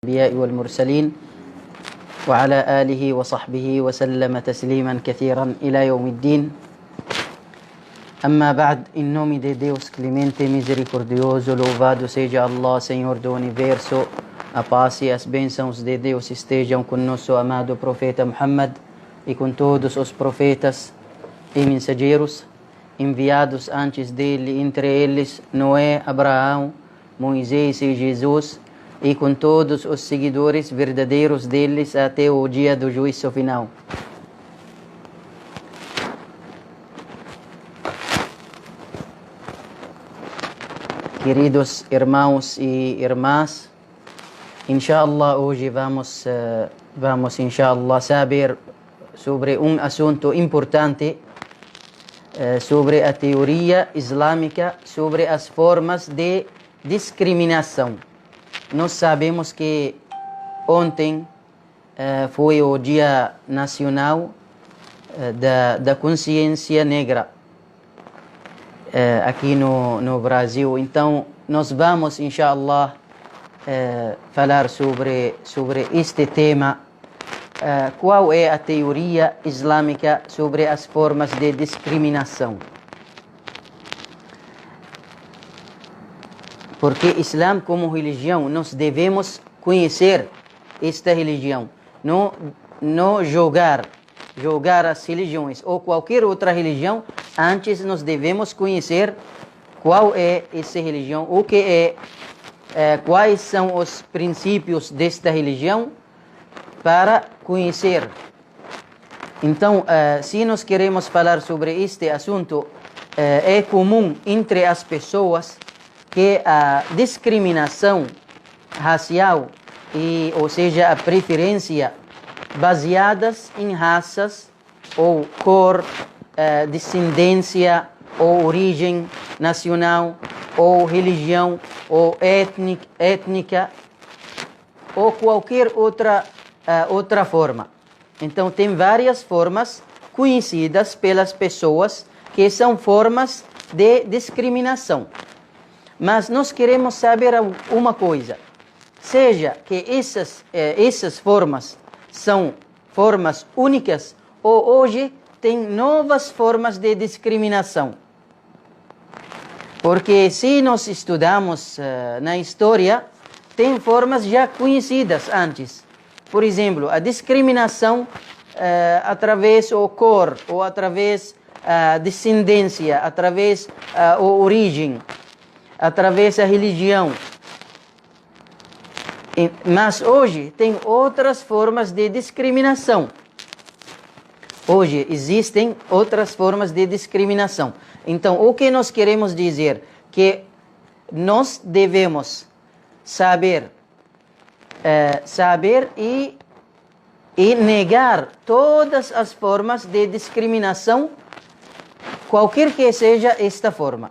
الأنبياء والمرسلين وعلى آله وصحبه وسلم تسليما كثيرا إلى يوم الدين. Amma ba'd, in nome de Deus clemente e misericordioso, louvado seja Allah, Senhor do Universo, a paz e as bênçãos de Deus estejam com nosso amado profeta Muhammad e com todos os profetas e mensageiros enviados antes dele, entre eles Noé, Abraão, Moisés e Jesus, e com todos os seguidores verdadeiros deles até o dia do juízo final. Queridos irmãos e irmãs, inshallah hoje vamos inshallah saber sobre um assunto importante, sobre a teoria islâmica, sobre as formas de discriminação. Nós sabemos que ontem foi o Dia Nacional da Consciência Negra aqui no Brasil. Então, nós vamos, inshallah, falar sobre este tema. Qual é a teoria islâmica sobre as formas de discriminação? Porque Islã, como religião, nós devemos conhecer esta religião. Não julgar as religiões ou qualquer outra religião. Antes nós devemos conhecer qual é essa religião, o que quais são os princípios desta religião para conhecer. Então, se nós queremos falar sobre este assunto, é comum entre as pessoas que a discriminação racial, ou seja, a preferência baseadas em raças ou cor, descendência ou origem nacional ou religião ou étnica ou qualquer outra forma. Então tem várias formas conhecidas pelas pessoas que são formas de discriminação. Mas nós queremos saber uma coisa, seja que essas formas são formas únicas ou hoje tem novas formas de discriminação. Porque se nós estudamos na história, tem formas já conhecidas antes. Por exemplo, a discriminação através da cor, ou através da descendência, através da origem, através da religião. Mas hoje tem outras formas de discriminação. Hoje existem outras formas de discriminação. Então, o que nós queremos dizer? Que nós devemos saber e negar todas as formas de discriminação, qualquer que seja esta forma.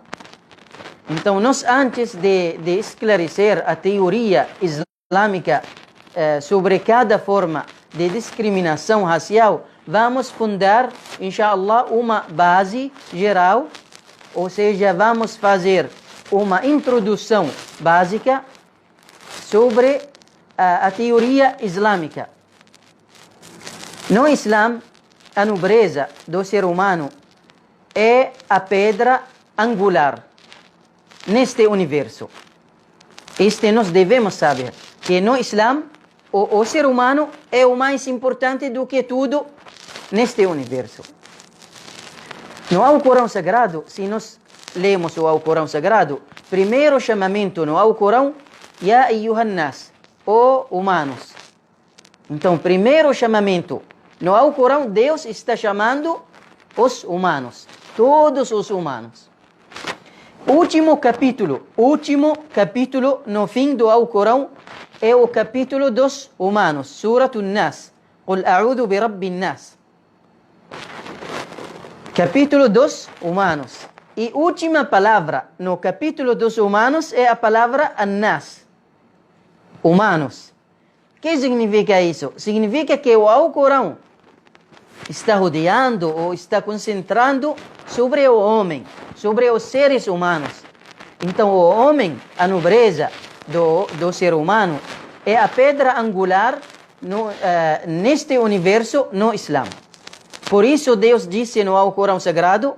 Então, nós antes de esclarecer a teoria islâmica sobre cada forma de discriminação racial, vamos fundar, inshallah, uma base geral, ou seja, vamos fazer uma introdução básica sobre a teoria islâmica. No Islã, a nobreza do ser humano é a pedra angular neste universo. Nós devemos saber que no Islã o ser humano é o mais importante do que tudo neste universo. No Alcorão Sagrado, se nós lemos o Alcorão Sagrado, primeiro chamamento no Alcorão, Ya ayyuhan nas, ó humanos. Então, primeiro chamamento no Alcorão, Deus está chamando os humanos, todos os humanos. Último capítulo no fim do Alcorão é o capítulo dos humanos, Surat An-Nas, Qul a'udhu bi Rabbin Nas. Capítulo dos humanos. E última palavra no capítulo dos humanos é a palavra An-Nas, humanos. O que significa isso? Significa que o Alcorão está rodeando ou está concentrando sobre o homem, sobre os seres humanos. Então o homem, a nobreza do ser humano, é a pedra angular neste universo no Islã. Por isso Deus disse no Alcorão Sagrado: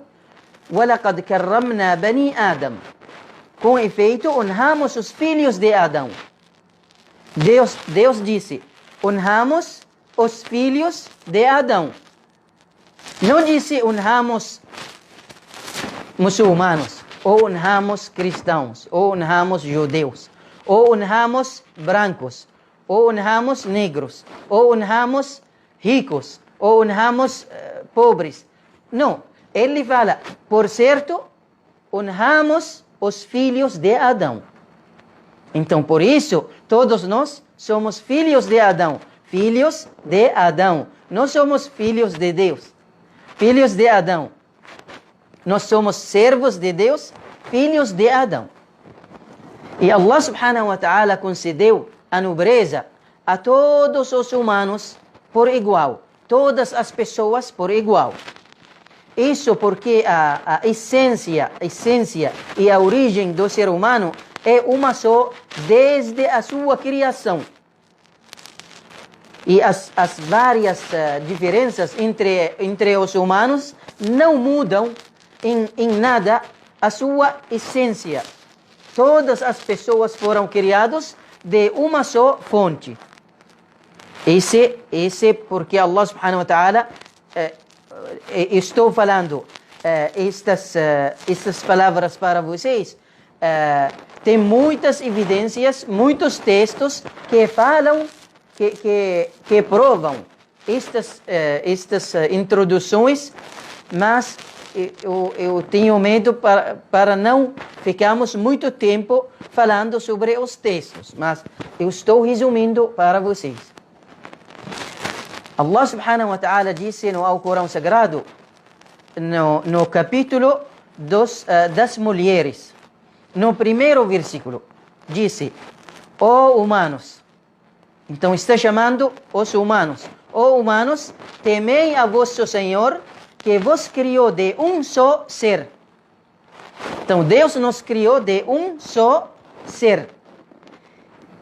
وَلَقَدْ كَرَّمْنَا بَنِي آدَمَ. Com efeito, honramos os filhos de Adão. Deus disse: honramos os filhos de Adão. Não disse honramos muçulmanos, ou honramos cristãos, ou honramos judeus, ou honramos brancos, ou honramos negros, ou honramos ricos, ou honramos pobres. Não, ele fala, por certo, honramos os filhos de Adão. Então, por isso, todos nós somos filhos de Adão. Filhos de Adão. Não somos filhos de Deus. Filhos de Adão. Nós somos servos de Deus, filhos de Adão. E Allah subhanahu wa ta'ala concedeu a nobreza a todos os humanos por igual. Todas as pessoas por igual. Isso porque a essência e a origem do ser humano é uma só desde a sua criação. E as várias diferenças entre os humanos não mudam em nada a sua essência. Todas as pessoas foram criadas de uma só fonte. Esse porque Allah subhanahu wa ta'ala estou falando estas palavras para vocês. Tem muitas evidências, muitos textos que falam, que provam estas introduções, mas eu tenho medo para não ficarmos muito tempo falando sobre os textos, mas eu estou resumindo para vocês. Allah subhanahu wa ta'ala disse no Alcorão Sagrado, no capítulo das mulheres, no primeiro versículo, disse: ó humanos. Então está chamando os humanos. Ó humanos, temei a vosso Senhor, que vos criou de um só ser. Então Deus nos criou de um só ser,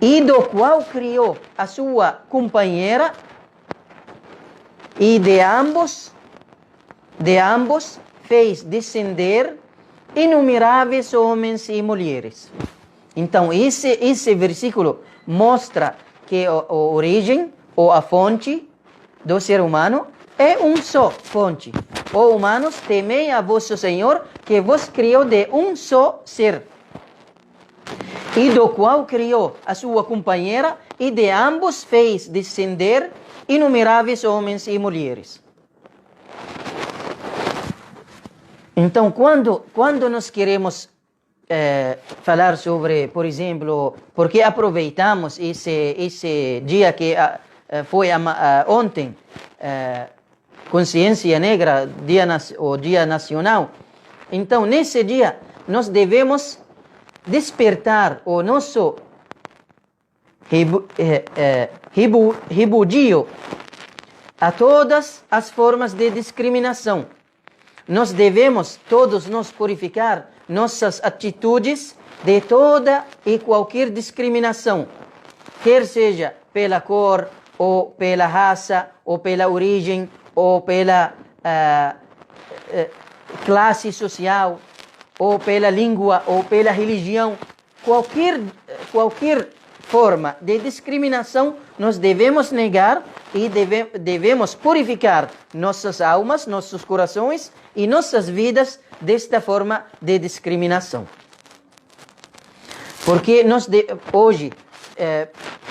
e do qual criou a sua companheira, e de ambos fez descender inumeráveis homens e mulheres. Então esse versículo mostra que a origem ou a fonte do ser humano é um só fonte. Ó humanos, temei a vosso Senhor, que vos criou de um só ser, e do qual criou a sua companheira, e de ambos fez descender inumeráveis homens e mulheres. Então, quando nós queremos falar sobre, por exemplo, porque aproveitamos esse dia que foi ontem, Consciência Negra, o Dia Nacional. Então, nesse dia, nós devemos despertar o nosso repudio a todas as formas de discriminação. Nós devemos, todos nós, purificar nossas atitudes de toda e qualquer discriminação, quer seja pela cor, ou pela raça, ou pela origem, ou pela classe social, ou pela língua, ou pela religião. Qualquer forma de discriminação nós devemos negar e devemos purificar nossas almas, nossos corações e nossas vidas desta forma de discriminação. Porque hoje,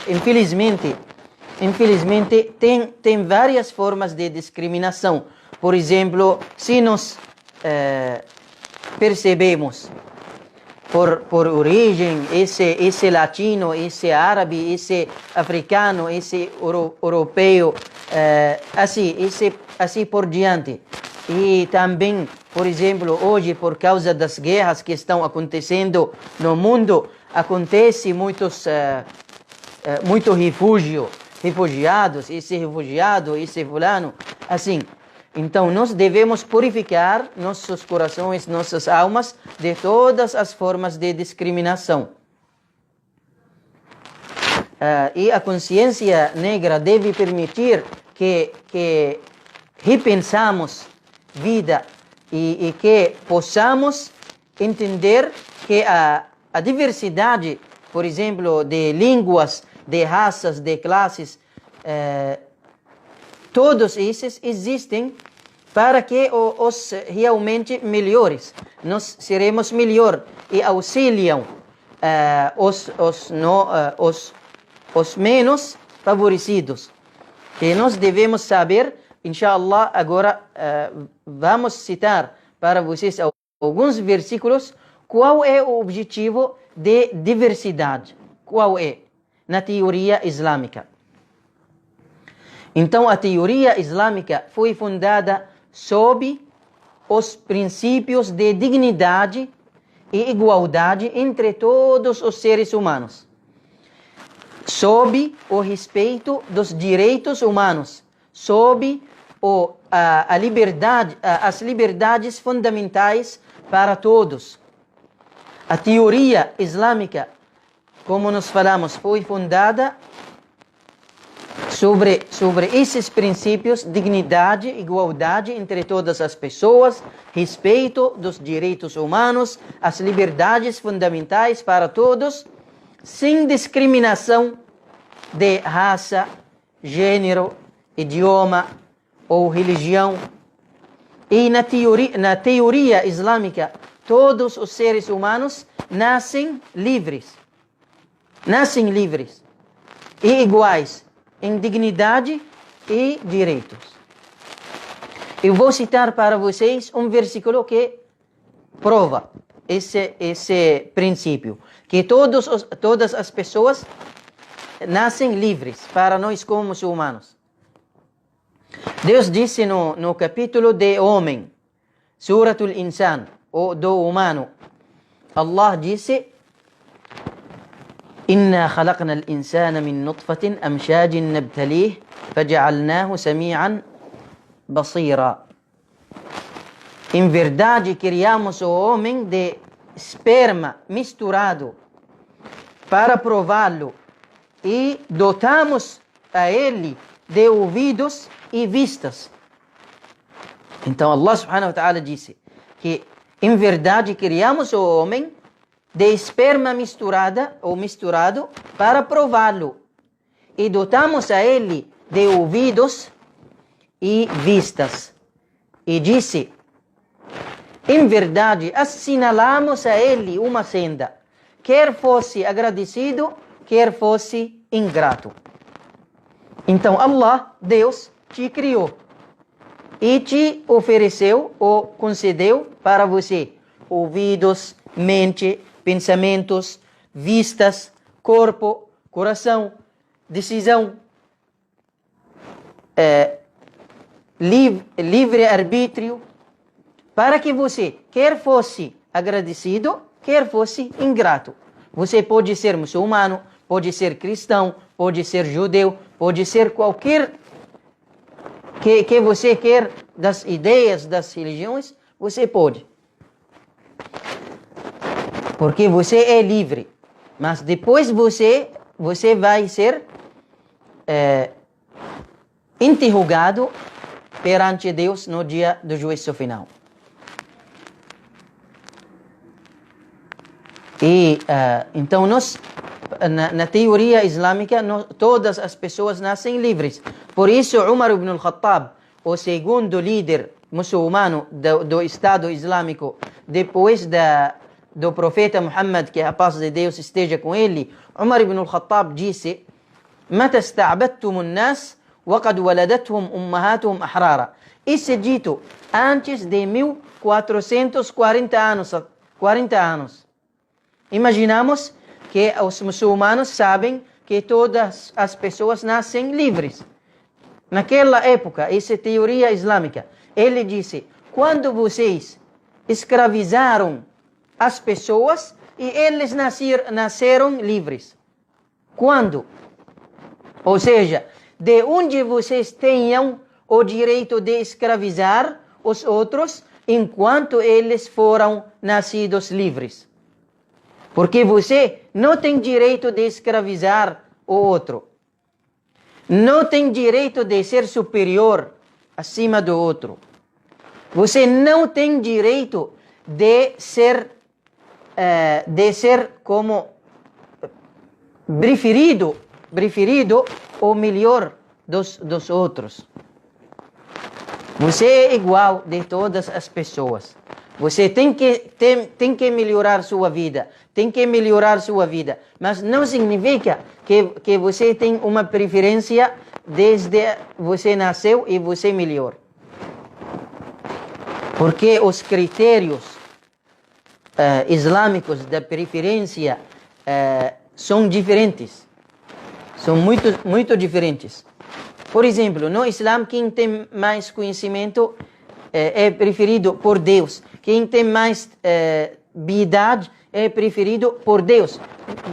infelizmente, tem várias formas de discriminação. Por exemplo, se nós percebemos por origem, esse latino, esse árabe, esse africano, esse europeu, assim por diante. E também, por exemplo, hoje, por causa das guerras que estão acontecendo no mundo, acontece muitos refugiados, esse refugiado, esse fulano, assim. Então, nós devemos purificar nossos corações, nossas almas, de todas as formas de discriminação. e a consciência negra deve permitir que repensamos vida e que possamos entender que a diversidade, por exemplo, de línguas, de raças, de classes, todos esses existem para que os realmente melhores. Nós seremos melhor e auxiliam os menos favorecidos. Que nós devemos saber, inshallah, agora vamos citar para vocês alguns versículos qual é o objetivo de diversidade. Qual é? Na teoria islâmica. Então, a teoria islâmica foi fundada sob os princípios de dignidade e igualdade entre todos os seres humanos, sob o respeito dos direitos humanos, sob a liberdade, as liberdades fundamentais para todos. A teoria islâmica, como nós falamos, foi fundada sobre esses princípios: dignidade, igualdade entre todas as pessoas, respeito dos direitos humanos, as liberdades fundamentais para todos, sem discriminação de raça, gênero, idioma ou religião. E na teoria islâmica, todos os seres humanos nascem livres e iguais em dignidade e direitos. Eu vou citar para vocês um versículo que prova esse princípio, que todas as pessoas nascem livres para nós como muçulmanos. Deus disse no capítulo de homem, Suratul Insan, ou do humano, Allah disse: إنا خلقنا الإنسان من نطفة أمشاج نبتليه فجعلناه سميعا بصيرا. Em verdade, criamos o homem de esperma misturado para prová-lo e dotamos a ele de ouvidos e vistas. Então Allah subhanahu wa ta'ala disse que em verdade criamos o homem de esperma misturada ou misturado para prová-lo e dotamos a ele de ouvidos e vistas. E disse: em verdade assinalamos a ele uma senda, quer fosse agradecido, quer fosse ingrato. Então Allah, Deus, te criou e te ofereceu ou concedeu para você ouvidos, mente, pensamentos, vistas, corpo, coração, decisão, livre-arbítrio, para que você, quer fosse agradecido, quer fosse ingrato. Você pode ser muçulmano, pode ser cristão, pode ser judeu, pode ser qualquer que você quer das ideias, das religiões, você pode. Porque você é livre, mas depois você vai ser interrogado perante Deus no dia do juízo final. E então na teoria islâmica todas as pessoas nascem livres. Por isso Umar ibn al-Khattab, o segundo líder muçulmano do Estado Islâmico depois do profeta Muhammad, que a paz de Deus esteja com ele, Umar ibn al-Khattab disse: "Mata sta'badtum an-nas wa qad waladathum ummahatuhum ahrara." Isso é dito antes de 1440 anos. Imaginamos que os muçulmanos sabem que todas as pessoas nascem livres. Naquela época, essa teoria islâmica, ele disse: quando vocês escravizaram as pessoas e eles nasceram livres. Quando? Ou seja, de onde vocês tenham o direito de escravizar os outros enquanto eles foram nascidos livres. Porque você não tem direito de escravizar o outro. Não tem direito de ser superior acima do outro. Você não tem direito de ser como preferido ou melhor dos outros. Você é igual de todas as pessoas. Você tem que melhorar sua vida. Tem que melhorar sua vida. Mas não significa que você tem uma preferência desde você nasceu e você é melhor. Porque os critérios islâmicos da preferência são diferentes. São muito diferentes. Por exemplo, no Islã, quem tem mais conhecimento é preferido por Deus. Quem tem mais piedade é preferido por Deus.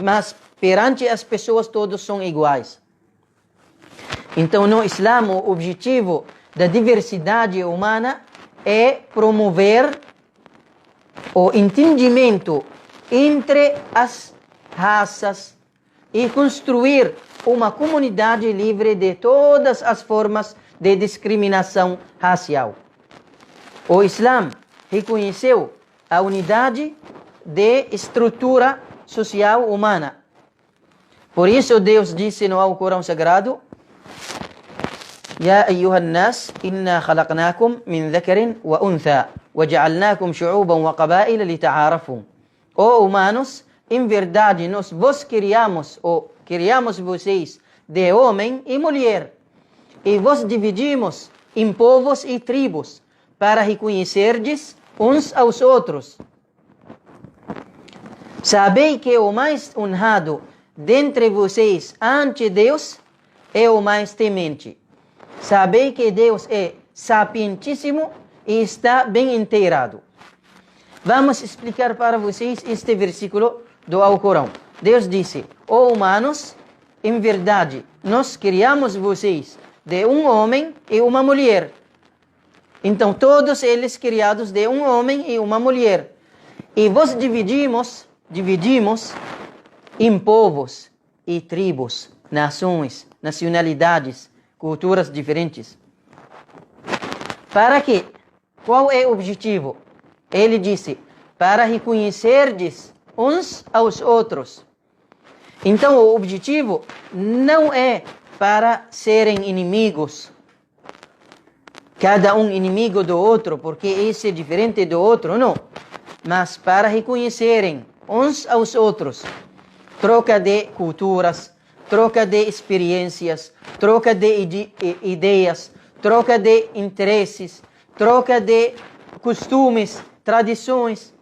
Mas perante as pessoas todos são iguais. Então, no Islã, o objetivo da diversidade humana é promover o entendimento entre as raças e construir uma comunidade livre de todas as formas de discriminação racial. O Islã reconheceu a unidade de estrutura social humana. Por isso Deus disse no Alcorão Sagrado: يا أيها الناس إنا خلقناكم من ذكر وأنثى وجعلناكم شعوبا وقبائل لتعارفوا. Ó humanos, em verdade nós vos criamos vocês de homem e mulher e vos dividimos em povos e tribos para reconhecerdes uns aos outros. Sabei que o mais honrado dentre vocês ante Deus é o mais temente. Sabei que Deus é sapientíssimo e está bem inteirado. Vamos explicar para vocês este versículo do Alcorão. Deus disse: ó humanos, em verdade, nós criamos vocês de um homem e uma mulher. Então, todos eles criados de um homem e uma mulher. E vos dividimos em povos e tribos, nações, nacionalidades, culturas diferentes. Para quê? Qual é o objetivo? Ele disse: para reconhecerdes uns aos outros. Então, o objetivo não é para serem inimigos, cada um inimigo do outro, porque esse é diferente do outro, não. Mas para reconhecerem uns aos outros. Troca de culturas, troca de experiências, troca de ideias, troca de interesses, troca de costumes, tradições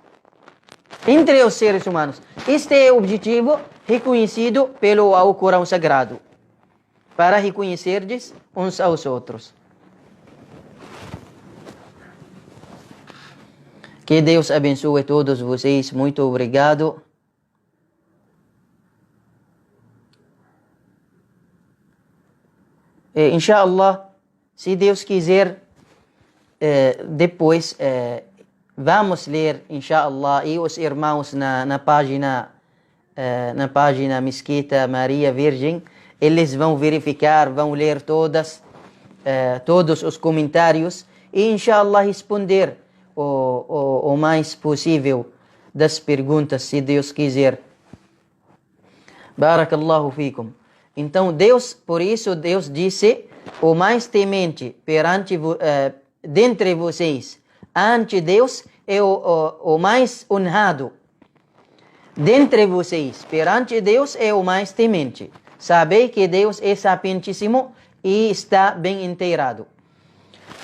entre os seres humanos. Este é o objetivo reconhecido pelo Alcorão Sagrado, para reconhecerdes uns aos outros. Que Deus abençoe todos vocês. Muito obrigado. Inshallah, se Deus quiser, depois vamos ler, inshallah, e os irmãos na página Mesquita Maria Virgem, eles vão verificar, vão ler todos os comentários e, inshallah, responder o mais possível das perguntas, se Deus quiser. Barakallahu fikum. Então, por isso Deus disse: o mais temente dentre vocês ante Deus é o mais honrado. Dentre vocês, perante Deus, é o mais temente. Sabei que Deus é sapientíssimo e está bem inteirado.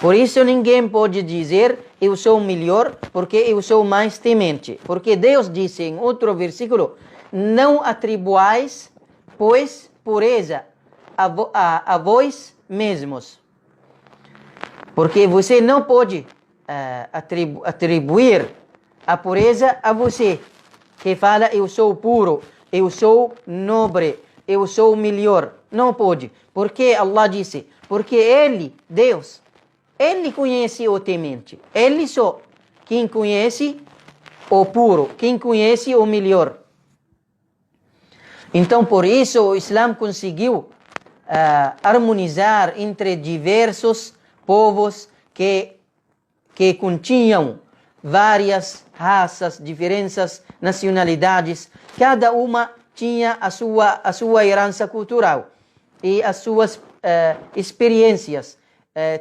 Por isso ninguém pode dizer: eu sou melhor porque eu sou mais temente. Porque Deus disse em outro versículo: não atribuais, pois, pureza a vós mesmos. Porque você não pode atribuir a pureza a você, que fala: eu sou puro, eu sou nobre, eu sou melhor. Não pode. Porque Allah disse: porque Ele, Deus, Ele conhece o temente. Ele só quem conhece o puro, quem conhece o melhor. Então, por isso, o Islã conseguiu harmonizar entre diversos povos que continham várias raças, diferentes nacionalidades. Cada uma tinha a sua herança cultural e as suas experiências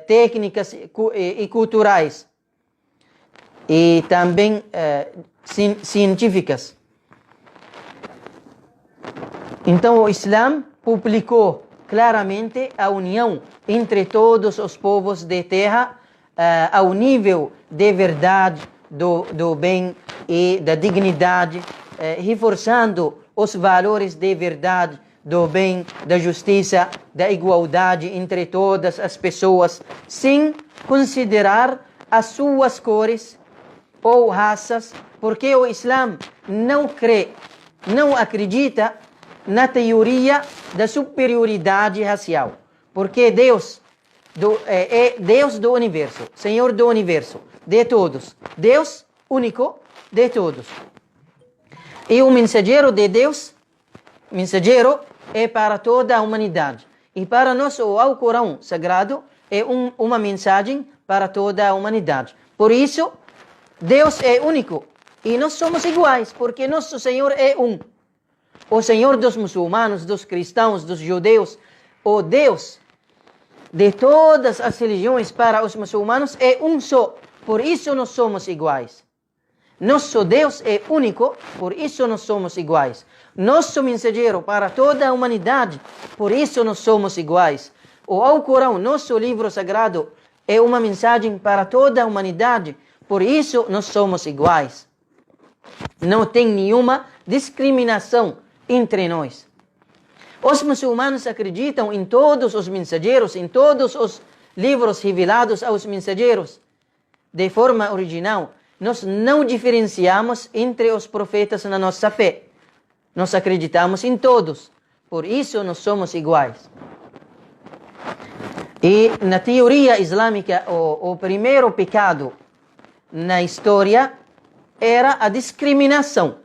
técnicas e culturais e também científicas. Então, o Islã publicou claramente a união entre todos os povos de terra ao nível de verdade, do bem e da dignidade, reforçando os valores de verdade, do bem, da justiça, da igualdade entre todas as pessoas, sem considerar as suas cores ou raças, porque o Islã não acredita na teoria da superioridade racial, porque Deus é Deus do universo, Senhor do universo, de todos, Deus único de todos. E o mensageiro de Deus, mensageiro, é para toda a humanidade. E para nós, o Alcorão Sagrado é uma mensagem para toda a humanidade. Por isso, Deus é único e nós somos iguais, porque nosso Senhor é um. O Senhor dos muçulmanos, dos cristãos, dos judeus, o Deus de todas as religiões para os muçulmanos é um só. Por isso nós somos iguais. Nosso Deus é único, por isso nós somos iguais. Nosso mensageiro para toda a humanidade, por isso nós somos iguais. O Alcorão, nosso livro sagrado, é uma mensagem para toda a humanidade, por isso nós somos iguais. Não tem nenhuma discriminação entre nós. Os muçulmanos acreditam em todos os mensageiros, em todos os livros revelados aos mensageiros. De forma original, nós não diferenciamos entre os profetas na nossa fé. Nós acreditamos em todos, por isso nós somos iguais. E na teoria islâmica, o primeiro pecado na história era a discriminação.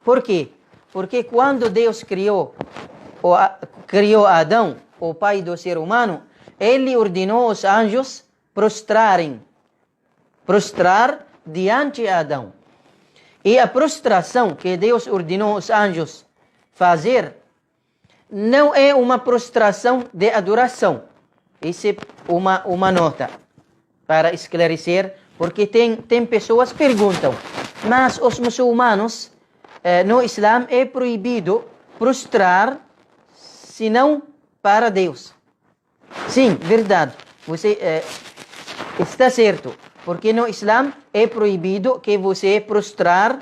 Por quê? Porque quando Deus criou Adão, o pai do ser humano, ele ordenou os anjos prostrar diante de Adão. E a prostração que Deus ordenou os anjos fazer não é uma prostração de adoração. Isso é uma nota para esclarecer, porque tem pessoas que perguntam, mas os muçulmanos no Islã é proibido prostrar senão para Deus. Sim, verdade. Você está certo. Porque no Islã é proibido que você prostrar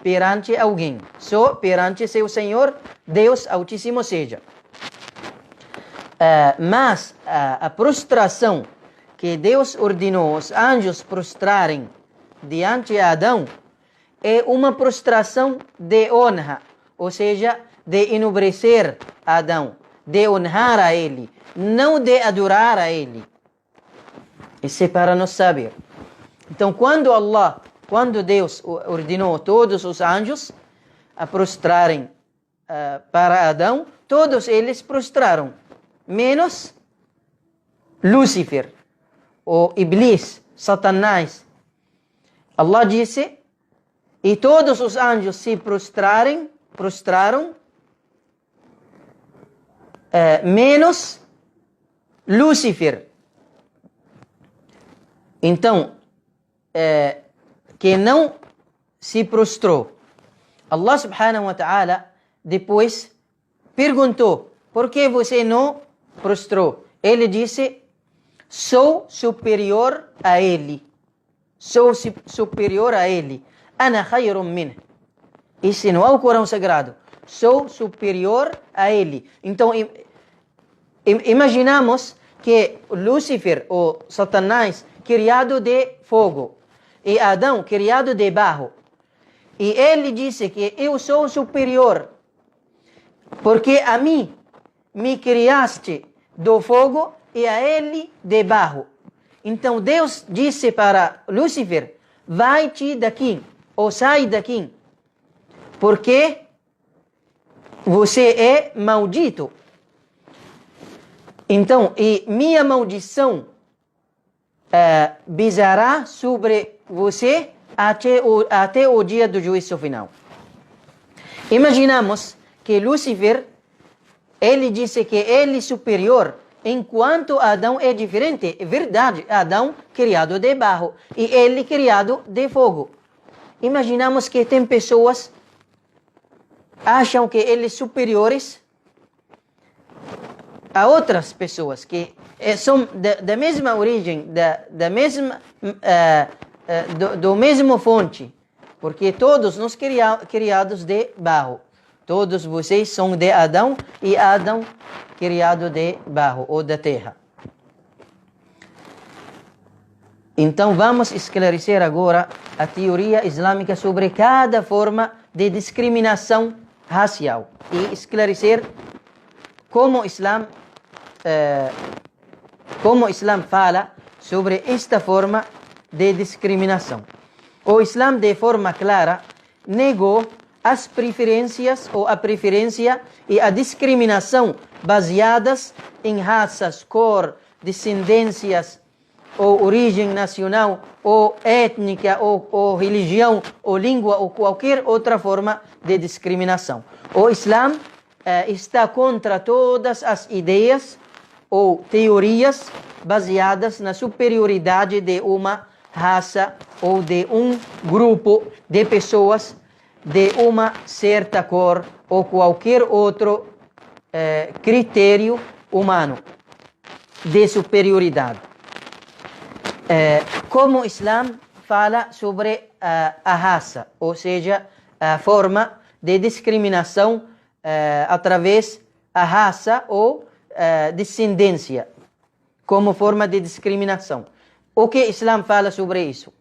perante alguém. Só perante seu Senhor, Deus Altíssimo seja. Mas a prostração que Deus ordenou os anjos prostrarem diante de Adão é uma prostração de honra, ou seja, de enobrecer Adão, de honrar a ele, não de adorar a ele. Isso é para nós saber. Então, quando Deus ordenou todos os anjos a prostrarem para Adão, todos eles prostraram, menos Lúcifer, ou Iblis, Satanás. Allah disse, e todos os anjos se prostraram, menos Lúcifer. Então, que não se prostrou. Allah subhanahu wa ta'ala depois perguntou, por que você não prostrou? Ele disse, sou superior a ele. Sou superior a ele. Ana khayrun minh. Isso no Alcorão Sagrado. Sou superior a ele. Então, imaginamos que Lúcifer, ou Satanás, criado de fogo, e Adão, criado de barro. E ele disse que eu sou superior, porque a mim me criaste do fogo e a ele de barro. Então Deus disse para Lúcifer, vai-te daqui, ou sai daqui, porque você é maldito. Então, e minha maldição pisará sobre você até o dia do juízo final. Imaginamos que Lúcifer, ele disse que ele é superior, enquanto Adão é diferente. É verdade, Adão criado de barro e ele criado de fogo. Imaginamos que tem pessoas que acham que eles são superiores a outras pessoas que são da mesma origem, do mesmo fonte, porque todos nós criados de barro. Todos vocês são de Adão e Adão criado de barro ou da terra. Então vamos esclarecer agora a teoria islâmica sobre cada forma de discriminação racial e esclarecer como o Islã fala sobre esta forma de discriminação. O Islã, de forma clara, negou as preferências ou a preferência e a discriminação baseadas em raças, cor, descendências, ou origem nacional, ou étnica, ou religião, ou língua, ou qualquer outra forma de discriminação. O Islã está contra todas as ideias ou teorias baseadas na superioridade de uma raça ou de um grupo de pessoas de uma certa cor ou qualquer outro critério humano de superioridade. Como o Islã fala sobre a raça, ou seja, a forma de discriminação através da raça ou descendência, como forma de discriminação. O que o Islã fala sobre isso?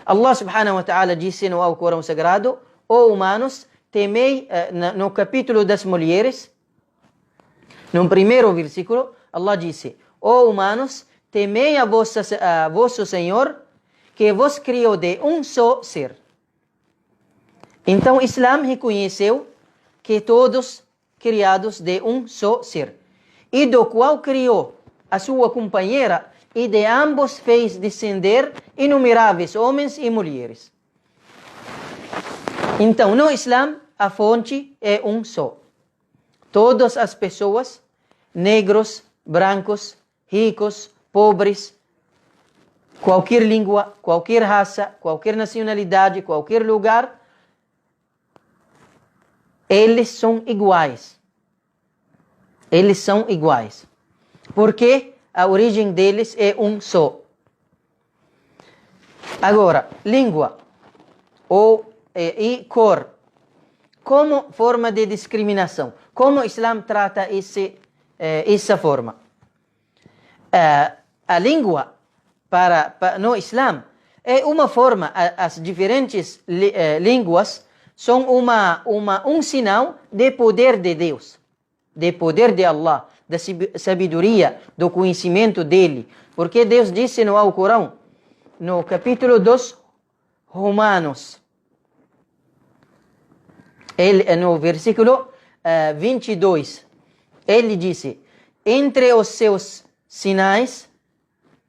Allah subhanahu wa ta'ala disse no Alcorão Sagrado: ó humanos, temei, no capítulo das mulheres, no primeiro versículo, Allah disse: ó humanos, temei a vosso Senhor, que vos criou de um só ser. Então o Islã reconheceu que todos criados de um só ser, e do qual criou a sua companheira, e de ambos fez descender inumeráveis homens e mulheres. Então, no Islã, a fonte é um só. Todas as pessoas, negros, brancos, ricos, pobres, qualquer língua, qualquer raça, qualquer nacionalidade, qualquer lugar, eles são iguais. Eles são iguais. Porque a origem deles é um só. Agora, língua e cor, como forma de discriminação. Como o Islã trata essa forma? A língua, no Islã, é uma forma, as diferentes línguas são um sinal de poder de Deus, de poder de Allah, da sabedoria, do conhecimento dele. Porque Deus disse no Alcorão, no capítulo dos Romanos, no versículo 22, ele disse: entre os seus sinais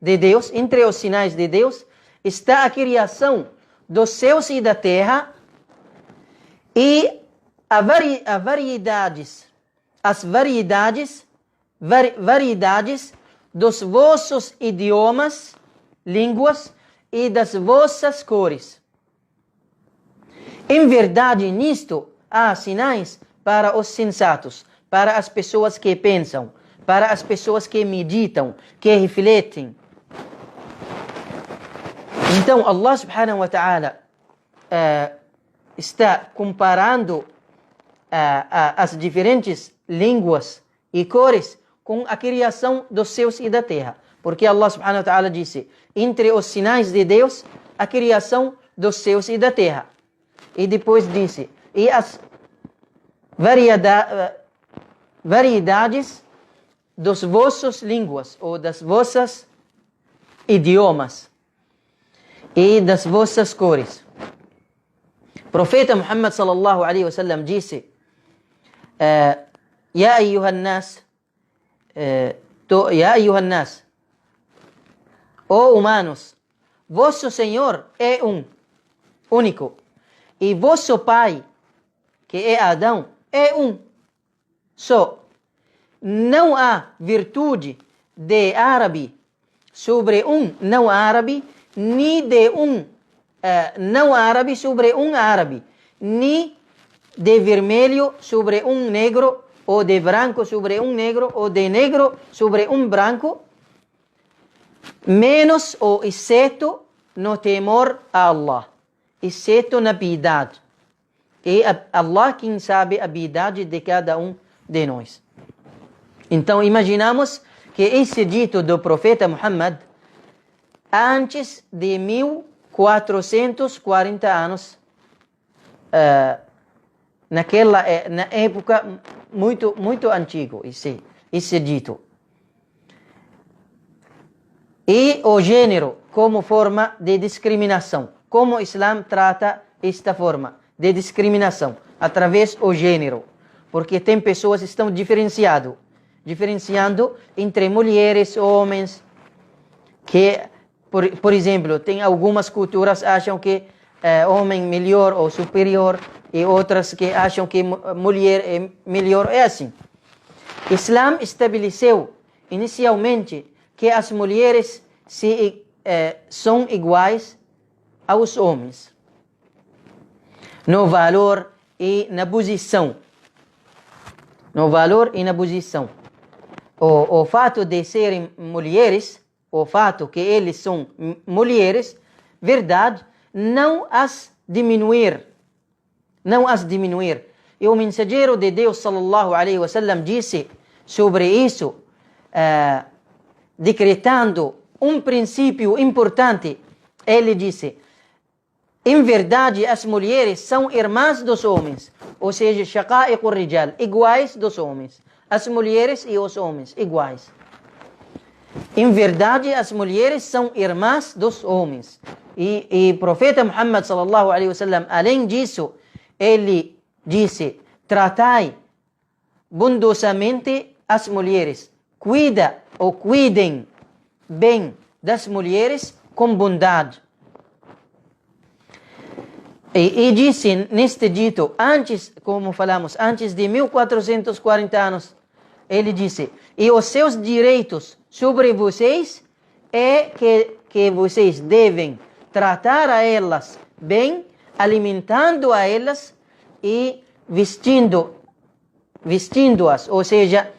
de Deus, está a criação dos céus e da terra e as variedades dos vossos idiomas, línguas e das vossas cores. Em verdade, nisto há sinais para os sensatos, para as pessoas que pensam, para as pessoas que meditam, que refletem. Então, Allah subhanahu wa ta'ala está comparando as diferentes línguas e cores com a criação dos céus e da terra. Porque Allah subhanahu wa ta'ala disse: entre os sinais de Deus, a criação dos céus e da terra. E depois disse: e as variedades dos vossos línguas, ou das vossas idiomas, e das vossas cores. O profeta Muhammad sallallahu alaihi wasallam disse: يا أيها الناس يا أيها الناس, ó humanos, vosso Senhor é único, e vosso Pai, que é Adão, é só. Não há virtude de árabe sobre não árabe, nem de não árabe sobre árabe, nem de vermelho sobre negro, ou de branco sobre negro, ou de negro sobre branco, menos ou exceto no temor a Allah, exceto na piedade. E Allah quem sabe a piedade de cada de nós. Então imaginamos que esse dito do profeta Muhammad, antes de 1440 anos, na época muito antigo, esse dito. E o gênero como forma de discriminação. Como o Islã trata esta forma de discriminação? Através do gênero. Porque tem pessoas que estão diferenciando entre mulheres e homens. Que, por exemplo, tem algumas culturas que acham que homem melhor ou superior, e outras que acham que mulher é melhor. É assim. O Islã estabeleceu inicialmente que as mulheres são iguais aos homens no valor e na posição. No valor e na posição. O fato de serem mulheres, o fato que eles são mulheres, verdade, não as diminuir. Não as diminuir. E o mensageiro de Deus, sallallahu alaihi wasallam, disse sobre isso, decretando princípio importante. Ele disse: em verdade, as mulheres são irmãs dos homens, ou seja, shaqa'iq rijal, iguais dos homens. As mulheres e os homens, iguais. Em verdade, as mulheres são irmãs dos homens. E o profeta Muhammad, sallallahu alaihi wasallam, além disso, ele disse: tratai bondosamente as mulheres. Cuidem bem das mulheres com bondade. E disse neste dito, como falamos, antes de 1440 anos, ele disse: e os seus direitos sobre vocês é que vocês devem tratar a elas bem, alimentando a elas e vestindo-as, ou seja,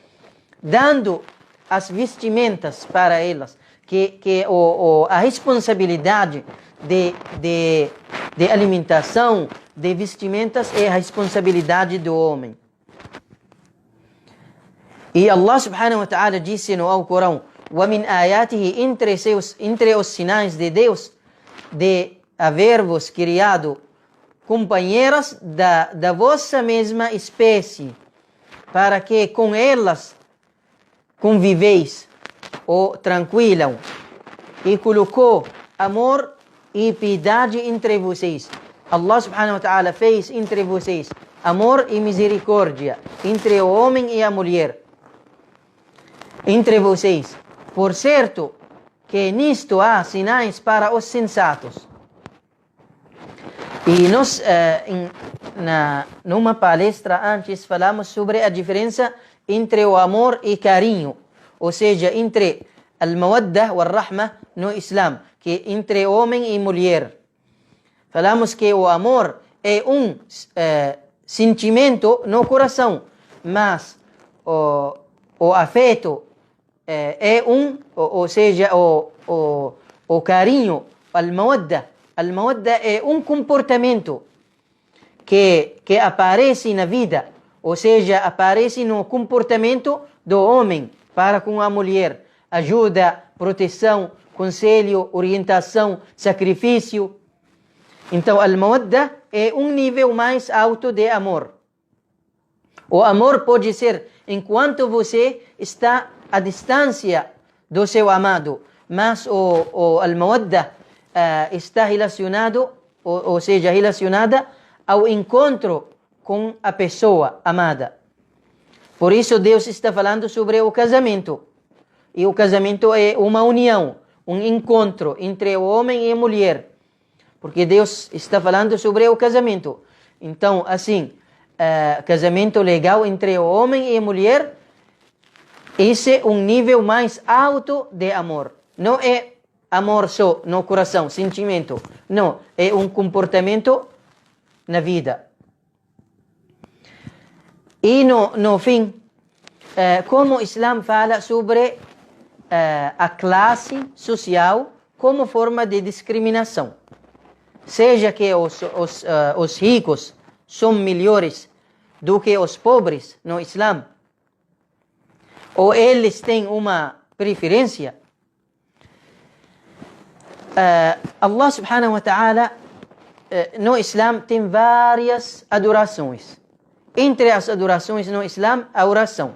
dando as vestimentas para elas, que a responsabilidade de alimentação, de vestimentas é a responsabilidade do homem. E Allah subhanahu wa ta'ala disse no Alcorão: وَمِنْ آيَاتِهِ, entre os sinais de Deus, de haver-vos criado companheiras da vossa mesma espécie, para que com elas conviveis ou tranquilam, e colocou amor e piedade entre vocês. Allah subhanahu wa ta'ala fez entre vocês amor e misericórdia, entre o homem e a mulher, entre vocês. Por certo que nisto há sinais para os sensatos. E nós, numa palestra antes, falamos sobre a diferença entre o amor e carinho, ou seja, entre al-mawaddah wal-rahmah no Islã, que entre homem e mulher. Falamos que o amor é sentimento no coração, mas o afeto é ou seja, o carinho, al-mawaddah. Al-mawaddah é comportamento que aparece na vida, ou seja, aparece no comportamento do homem para com a mulher. Ajuda, proteção, conselho, orientação, sacrifício. Então, al-mawaddah é nível mais alto de amor. O amor pode ser enquanto você está à distância do seu amado, mas o al-mawaddah está relacionado, ou seja, relacionada ao encontro com a pessoa amada. Por isso Deus está falando sobre o casamento. E o casamento é uma união, um encontro entre o homem e a mulher. Porque Deus está falando sobre o casamento. Então, assim, casamento legal entre o homem e a mulher, esse é um nível mais alto de amor. Não é amor só no coração, sentimento. Não, é um comportamento na vida. E no fim, como o Islã fala sobre a classe social como forma de discriminação. Seja que os ricos são melhores do que os pobres no Islã, ou eles têm uma preferência. Allah subhanahu wa ta'ala no Islã tem várias adorações. Entre as adorações no Islã, a oração.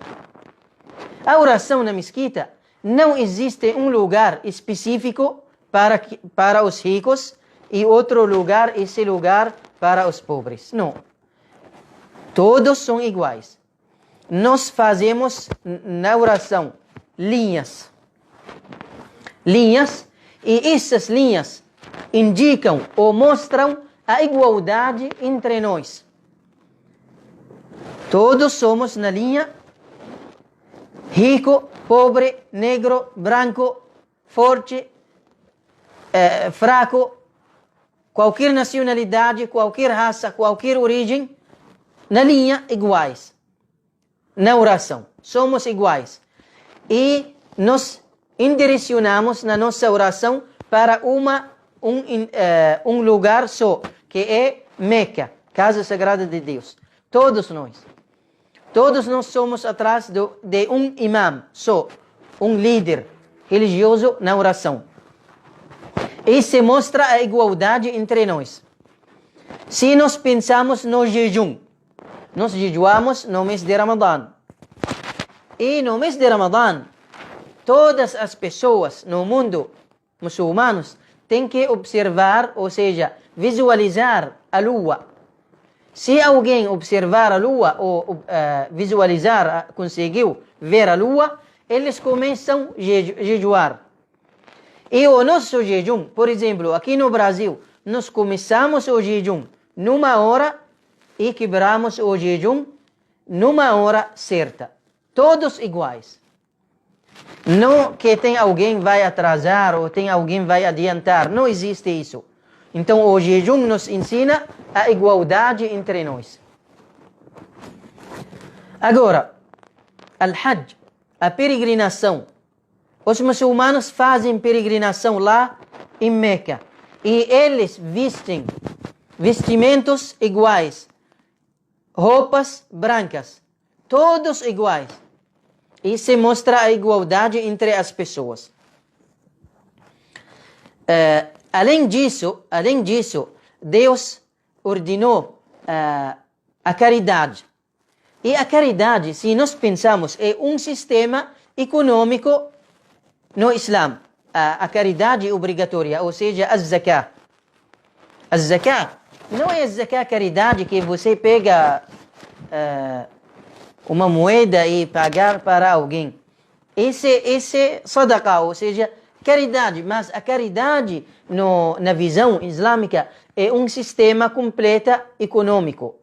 A oração na mesquita não existe um lugar específico para os ricos e outro lugar, esse lugar para os pobres. Não. Todos são iguais. Nós fazemos na oração linhas. Linhas, e essas linhas indicam ou mostram a igualdade entre nós. Todos somos na linha rico, pobre, negro, branco, forte, fraco, qualquer nacionalidade, qualquer raça, qualquer origem, na linha iguais. Na oração, somos iguais. E nos indirecionamos na nossa oração para um lugar só, que é Meca, Casa Sagrada de Deus. Todos nós somos atrás de um imam só, um líder religioso na oração. E se mostra a igualdade entre nós. Se nós pensamos no jejum, nós jejuamos no mês de Ramadã. E no mês de Ramadã, todas as pessoas no mundo, muçulmanos, têm que observar, ou seja, visualizar a lua. Se alguém observar a lua ou visualizar, conseguiu ver a lua, eles começam a jejuar. E o nosso jejum, por exemplo, aqui no Brasil, nós começamos o jejum numa hora e quebramos o jejum numa hora certa. Todos iguais. Não que tem alguém vai atrasar ou tem alguém vai adiantar. Não existe isso. Então o jejum nos ensina a igualdade entre nós. Agora, al-Hajj, a peregrinação. Os muçulmanos fazem peregrinação lá em Meca. E eles vestem vestimentos iguais. Roupas brancas. Todos iguais. E se mostra a igualdade entre as pessoas. Além disso, Deus ordenou a caridade. E a caridade, se nós pensamos, é um sistema econômico no Islã. A caridade obrigatória, ou seja, a zakah. A zakah não é a zakah caridade que você pega uma moeda e pagar para alguém. Esse é sadaqah, ou seja, caridade. Mas a caridade, na visão islâmica, é um sistema completo econômico.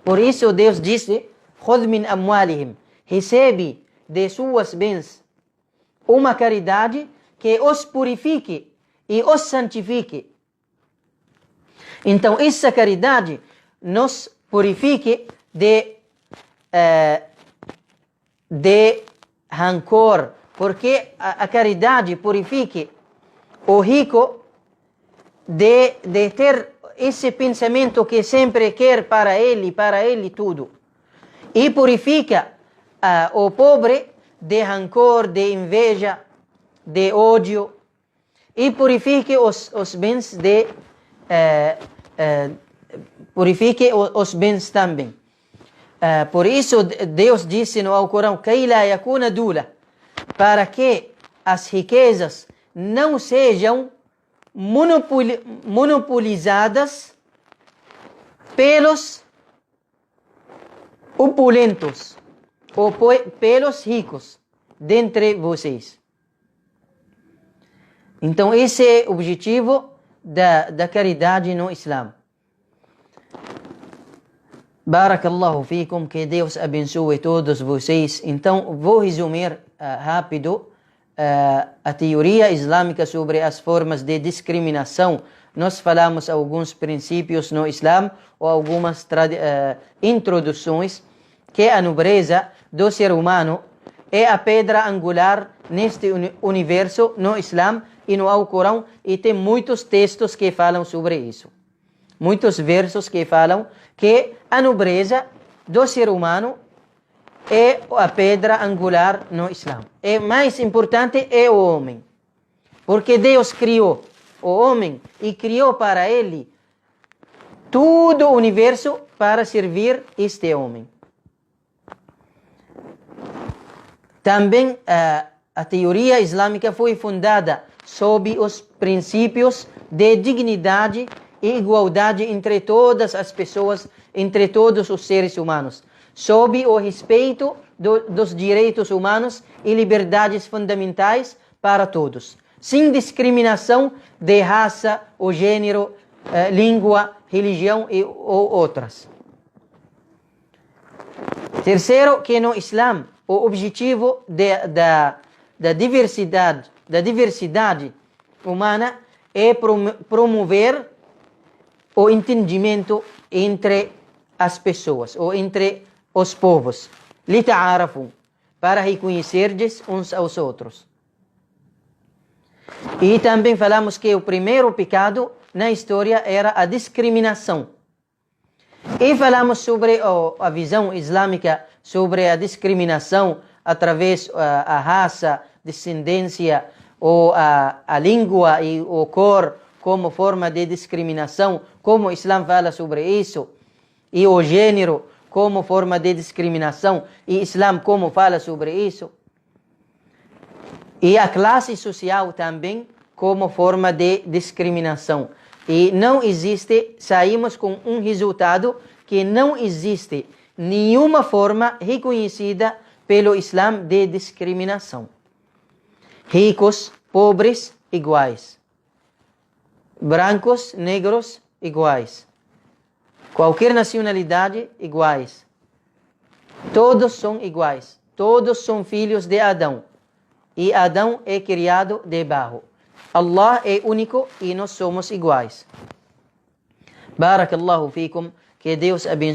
Por isso Deus disse, خُذْ مِنْ أَمْوَالِهِمْ, recebe de suas bens uma caridade que os purifique e os santifique. Então, essa caridade nos purifique de rancor, porque a caridade purifique o rico de ter esse pensamento que sempre quer para ele tudo. E purifica o pobre de rancor, de inveja, de ódio. E purifique os bens purifique os bens também. Por isso Deus disse no Alcorão, كَيْ لَا يَكُونَ دُولَةً, para que as riquezas não sejam monopolizadas pelos opulentos ou pelos ricos dentre vocês. Então, esse é o objetivo da caridade no Islã. Barakallahu fikum, que Deus abençoe todos vocês. Então, vou resumir rápido a teoria islâmica sobre as formas de discriminação. Nós falamos alguns princípios no Islã ou algumas introduções, que a nobreza do ser humano é a pedra angular neste universo no Islã e no Alcorão, e tem muitos textos que falam sobre isso. Muitos versos que falam que a nobreza do ser humano é a pedra angular no Islã. E mais importante é o homem. Porque Deus criou o homem e criou para ele todo o universo para servir este homem. Também a teoria islâmica foi fundada sob os princípios de dignidade e igualdade entre todas as pessoas, entre todos os seres humanos, sob o respeito dos direitos humanos e liberdades fundamentais para todos, sem discriminação de raça ou gênero, língua, religião ou outras. Terceiro, que no Islã o objetivo da diversidade humana é promover o entendimento entre as pessoas, ou entre os povos. Lita'arafu, para reconhecer-lhes uns aos outros. E também falamos que o primeiro pecado na história era a discriminação. E falamos sobre a visão islâmica sobre a discriminação através da raça, descendência, ou a língua e a cor como forma de discriminação, como o Islã fala sobre isso, e o gênero como forma de discriminação, e o Islã como fala sobre isso, e a classe social também como forma de discriminação. E não existe, saímos com um resultado que não existe nenhuma forma reconhecida pelo Islã de discriminação. Ricos, pobres, iguais. Brancos, negros, iguais. Qualquer nacionalidade, iguais. Todos são iguais. Todos são filhos de Adão. E Adão é criado de barro. Allah é único e nós somos iguais. Barakallahu fikum, que Deus abençoe.